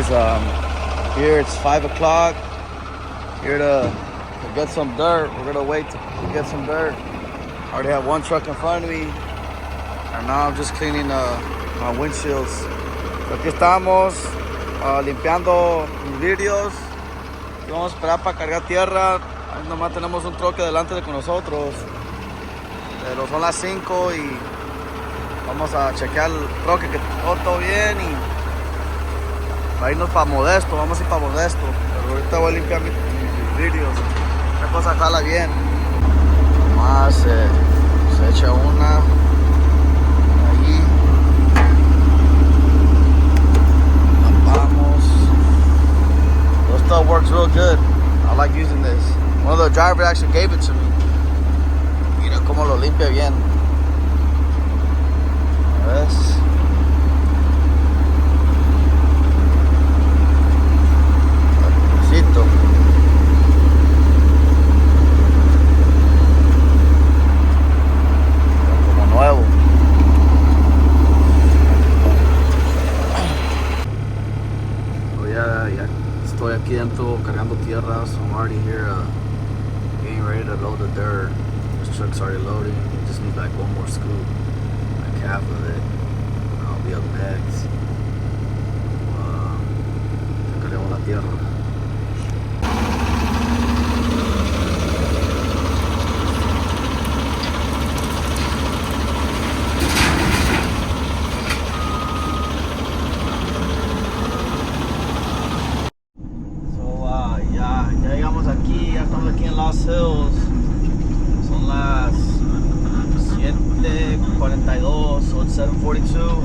guys. Here it's 5 o'clock. Here to get some dirt. We're gonna wait to get some dirt. I already have one truck in front of me, and now I'm just cleaning my windshields. So aquí estamos limpiando los vidrios. Vamos a esperar para cargar tierra. Ahí nomás tenemos un troque delante de con nosotros, pero son las 5 y vamos a chequear el troque que todo bien y para irnos para Modesto. Vamos a ir para Modesto, pero ahorita voy a limpiar mis vidrios. Esta cosa jala bien. Más se echa una ahí. Vamos. This stuff works real good. I like using this. One of the drivers actually gave it to me. Mira cómo lo limpia bien. ¿Ves? Despacito. Como nuevo. Oh, ya estoy aquí dentro cargando tierra, so I'm already here getting ready to load the dirt. This truck's already loading. It just needs like one more scoop, like half of it. And I'll be up next. Cargamos la tierra. Ya llegamos aquí, ya estamos aquí en Los Hills. Son las 7:42, so it's 7:42.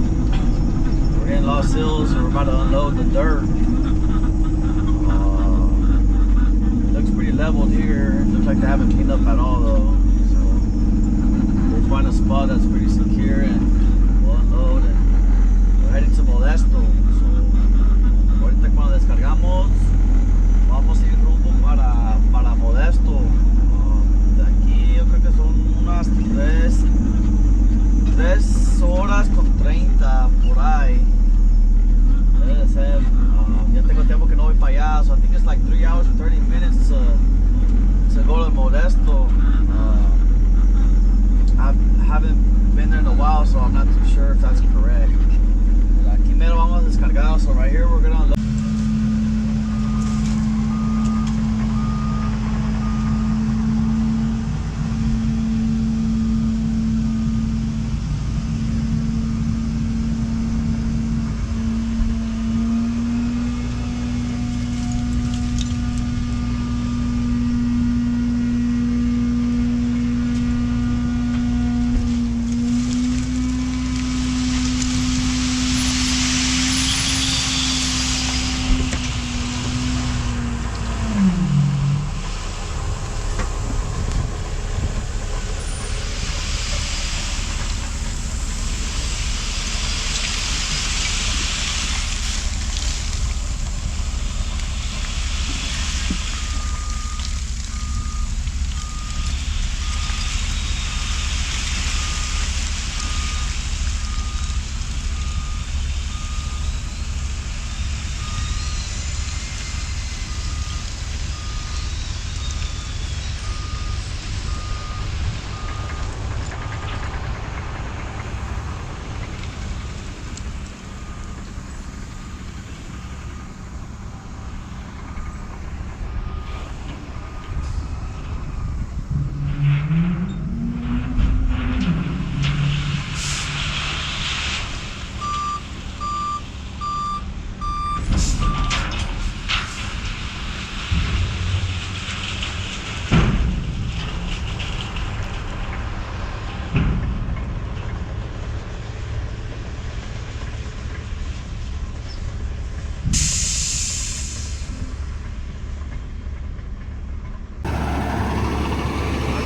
We're in Los Hills and we're about to unload the dirt. It looks pretty leveled here. It looks like they haven't cleaned up at all though. So we'll find a spot that's pretty secure and we'll unload, and we're heading to Modesto. So ahorita cuando descargamos vamos a ir rumbo para Modesto. De aquí yo creo que son unas 3 horas con 30 por ahí. Debe ser. Ya tengo tiempo que no voy para allá, so I think it's like 3 hours and 30 minutes to go to Modesto. I haven't been there in a while, so I'm not too sure if that's correct. Aquí mero vamos a descargar, so right here we're gonna unload.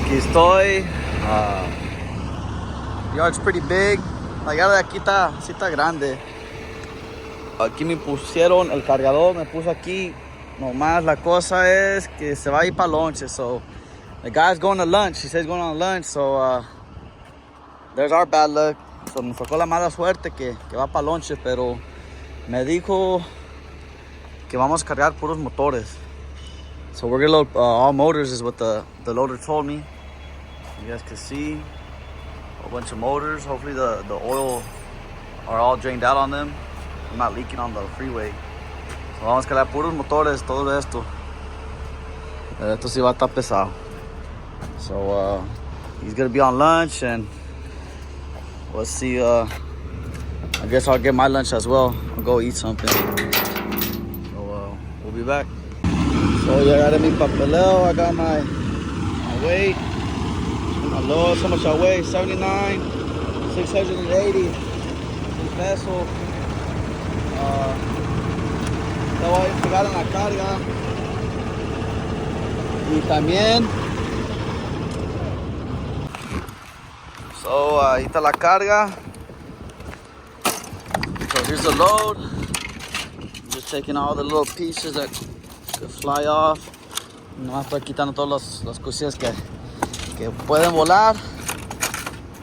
Aquí estoy. Yard's pretty big. La yarda de aquí sí está grande. Aquí me pusieron el cargador, me puso aquí. Nomás la cosa es que se va a ir para lunch. So the guy's going to lunch. He says he's going on lunch. So there's our bad luck. So nos tocó la mala suerte que va para lunch, pero me dijo que vamos a cargar puros motores. So we're gonna load all motors is what the loader told me. You guys can see a bunch of motors. Hopefully the oil are all drained out on them. I'm not leaking on the freeway. So vamos a cargar puros motores, todo esto. Esto sí va a estar pesado. So he's gonna be on lunch, and let's see. I guess I'll get my lunch as well. I'll go eat something. So we'll be back. So ya agarré mi papeleo. I got my weight. My load. So much I weigh? 79, 680 pesos. Te voy a entregar en la carga. Y también, so ahí está la carga. So here's the load. Just taking all the little pieces that could fly off. No estoy quitando todas las cosillas que pueden volar,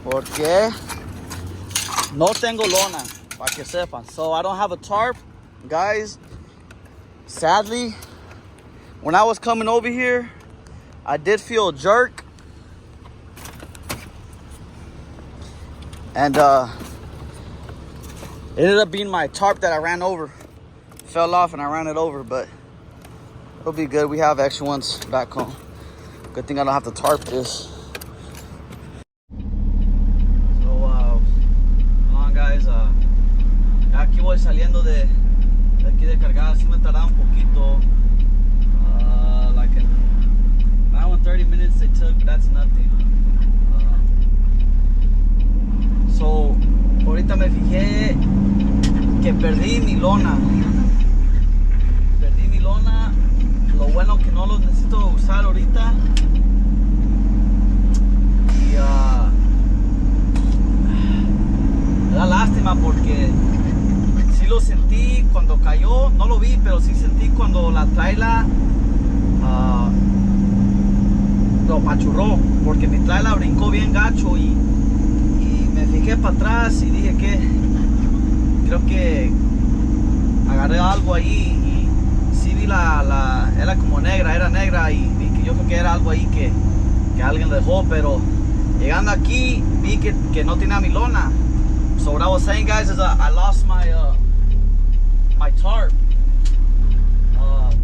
porque no tengo lona, para que sepan. So I don't have a tarp, guys. Sadly, when I was coming over here, I did feel a jerk, and it ended up being my tarp that I ran over. Fell off and I ran it over, but it'll be good. We have extra ones back home. Good thing I don't have to tarp this. So, come on, guys. Aquí voy saliendo de aquí de cargar. Sí me tarda un poquito. Like an hour and 30 minutes they took, but that's nothing. So, ahorita me fijé que perdí mi lona. Perdí mi lona. Lo bueno que no los necesito usar ahorita. Y me da lástima porque sí lo sentí cuando cayó. No lo vi, pero sí sentí cuando la traila lo pachurró, porque mi traila brincó bien gacho, y me fijé para atrás y dije que creo que agarré algo ahí, y sí vi era como negra, era negra, y vi que yo creo que era algo ahí que alguien dejó, pero llegando aquí vi que no tenía mi lona. So what I was saying, guys, is I lost my tarp.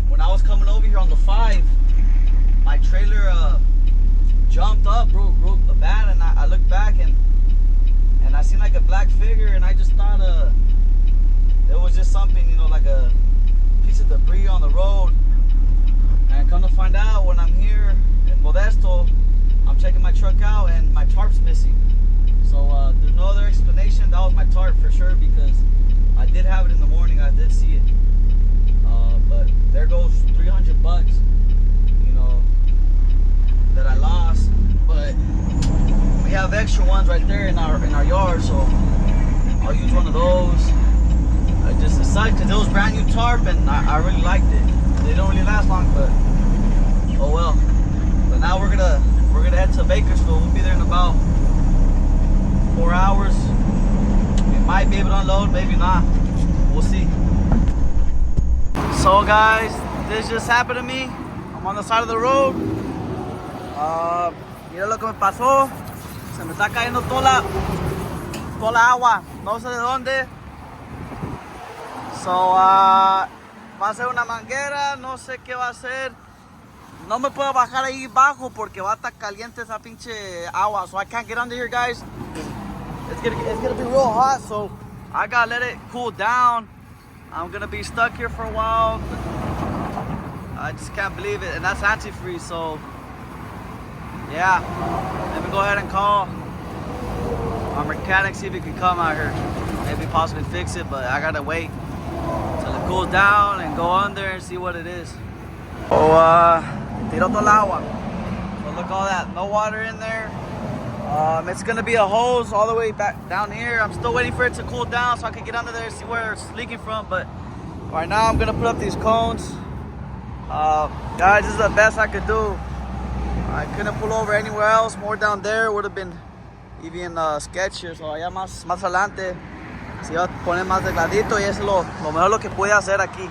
When I was coming over here on the 5, my trailer jumped up real bad, and I looked back and I seen like a black figure, and I just thought it was just something, you know, like a piece of debris on the road. And come to find out, when I'm here in Modesto, I'm checking my truck out and my tarp's missing. So there's no other explanation. That was my tarp for sure, because I did have it in the morning. I did see it. But there goes $300, you know, that I lost. But we have extra ones right there in our yard, so I'll use one of those. I just decided, because it was brand new tarp, and I really liked it. They don't really last long, but oh well. But now we're gonna head to Bakersfield. We'll be there in about 4 hours. We might be able to unload, maybe not. We'll see. So guys, this just happened to me. I'm on the side of the road. Mira lo que me pasó. Se me está cayendo toda la agua. No sé de dónde. So, va a ser una manguera. No sé qué va a ser. No me puedo bajar ahí bajo porque va a estar caliente esa pinche agua. So I can't get under here, guys. It's gonna be real hot. So I gotta let it cool down. I'm gonna be stuck here for a while. I just can't believe it. And that's antifreeze, so yeah. Let me go ahead and call our mechanic, see if he can come out here. Maybe possibly fix it, but I gotta wait till it cools down and go under and see what it is. Oh, tiró todo el agua. So look, all that, no water in there. It's gonna be a hose all the way back down here. I'm still waiting for it to cool down so I can get under there and see where it's leaking from. But right now I'm gonna put up these cones. Guys, this is the best I could do. I couldn't pull over anywhere else. More down there would have been even sketchier. So allá más adelante se iba a poner más delgadito, y eso es lo mejor lo que pude hacer aquí.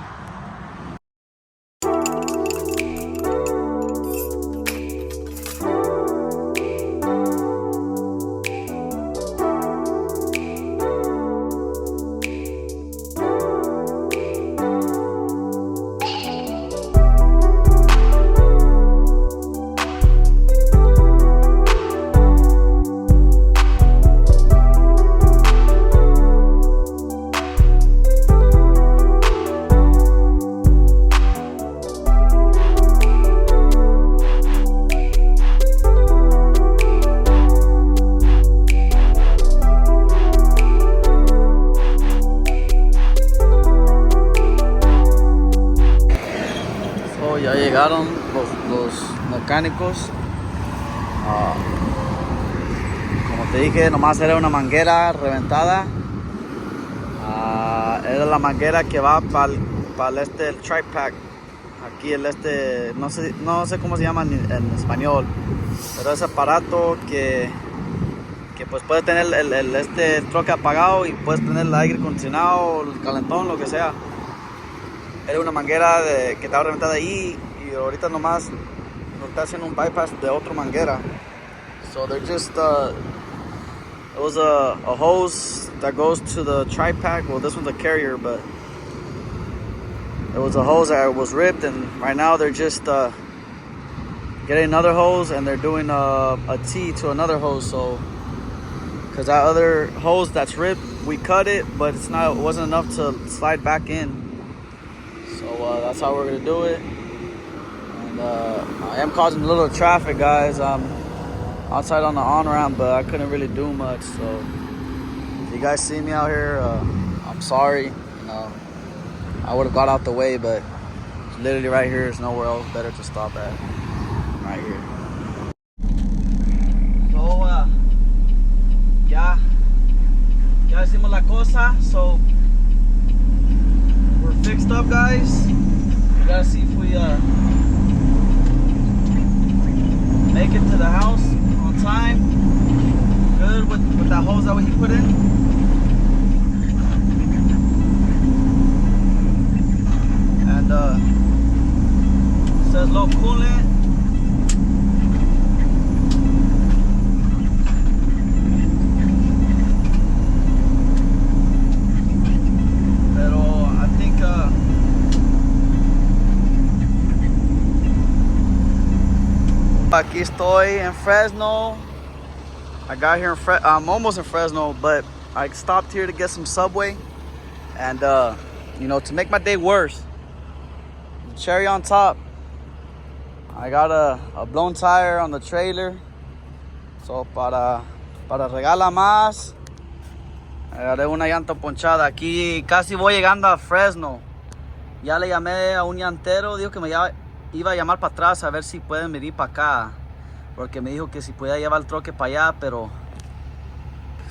llegaron los mecánicos. Como te dije, nomás era una manguera reventada. Era la manguera que va para el tri pack. Aquí no sé cómo se llama en español, pero ese aparato que pues puede tener el troque apagado y puedes tener el aire acondicionado, el calentón, lo que sea. Era una manguera que estaba reventada ahí y ahorita nomás nos está haciendo un bypass de otra manguera. So they're just it was a hose that goes to the tri-pack. Well, this one's a carrier, but it was a hose that was ripped, and right now they're just getting another hose, and they're doing a T to another hose. So, because that other hose that's ripped, we cut it, but it wasn't enough to slide back in. So that's how we're gonna do it. And I am causing a little traffic, guys. Outside on the on-ramp, but I couldn't really do much. So if you guys see me out here, I'm sorry. You know, I would have got out the way, but literally right here is nowhere else better to stop at. Right here. So ya hicimos la cosa. So we're fixed up, guys. We gotta see if we make it to the house on time. Good with that hose that he put in. And it says low coolant. Pero I think aquí estoy en Fresno. I got here I'm almost in Fresno, but I stopped here to get some Subway. And, you know, to make my day worse, the cherry on top, I got a blown tire on the trailer. So, para regalar más, agarré una llanta ponchada. Aquí casi voy llegando a Fresno. Ya le llamé a un llantero, dijo que me iba a llamar para atrás a ver si pueden venir para acá, porque me dijo que si podía llevar el troque para allá, pero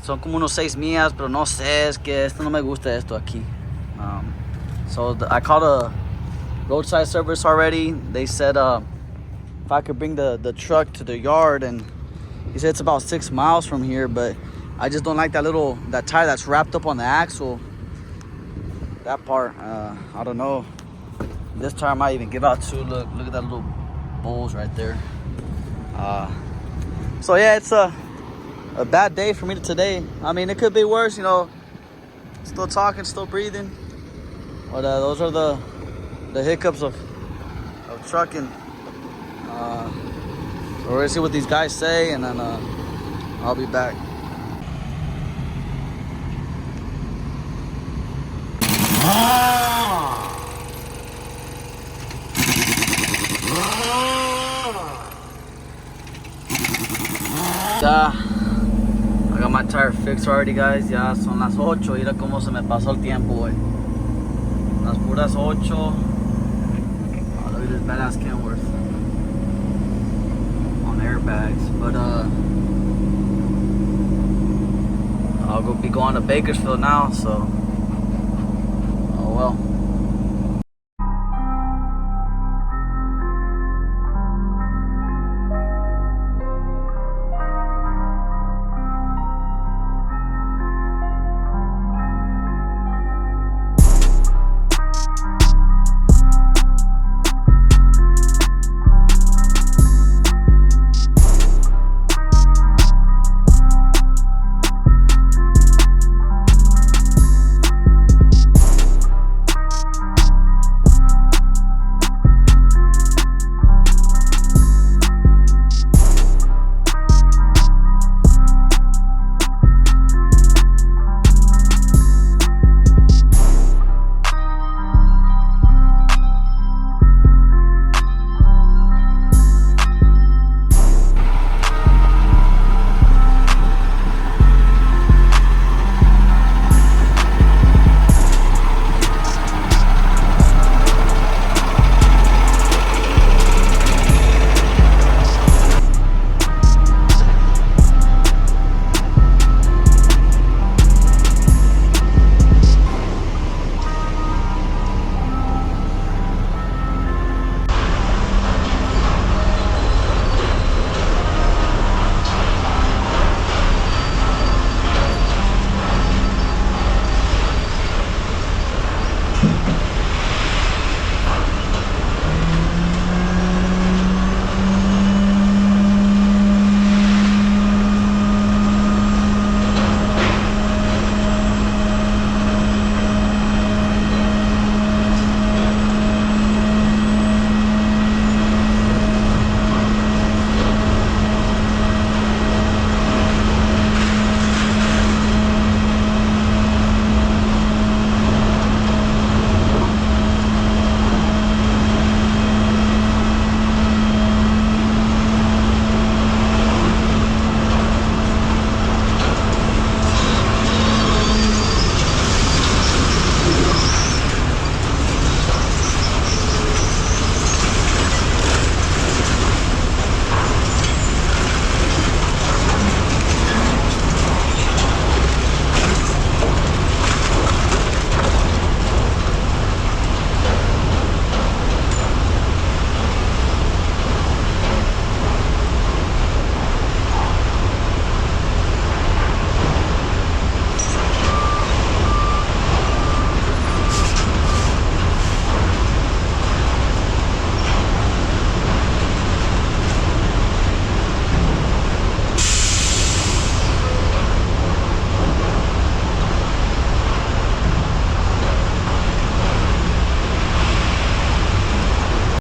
son como unos 6 millas, pero no sé, es que esto no me gusta esto aquí. So I called a roadside service already. They said if I could bring the truck to the yard, and he said it's about 6 miles from here, but I just don't like that tire that's wrapped up on the axle. That part, I don't know. This tire might even give out too. Look at that little bulge right there. So yeah, it's a bad day for me today. I mean, it could be worse, you know. Still talking, still breathing. But those are the hiccups of trucking. So we're gonna see what these guys say, and then I'll be back. Ya, I got my tire fixed already, guys. Ya son las 8. Mira cómo se me pasó el tiempo, güey. Las puras 8. Oh, look at this badass Kenworth on airbags. But I'll be going to Bakersfield now, so oh well.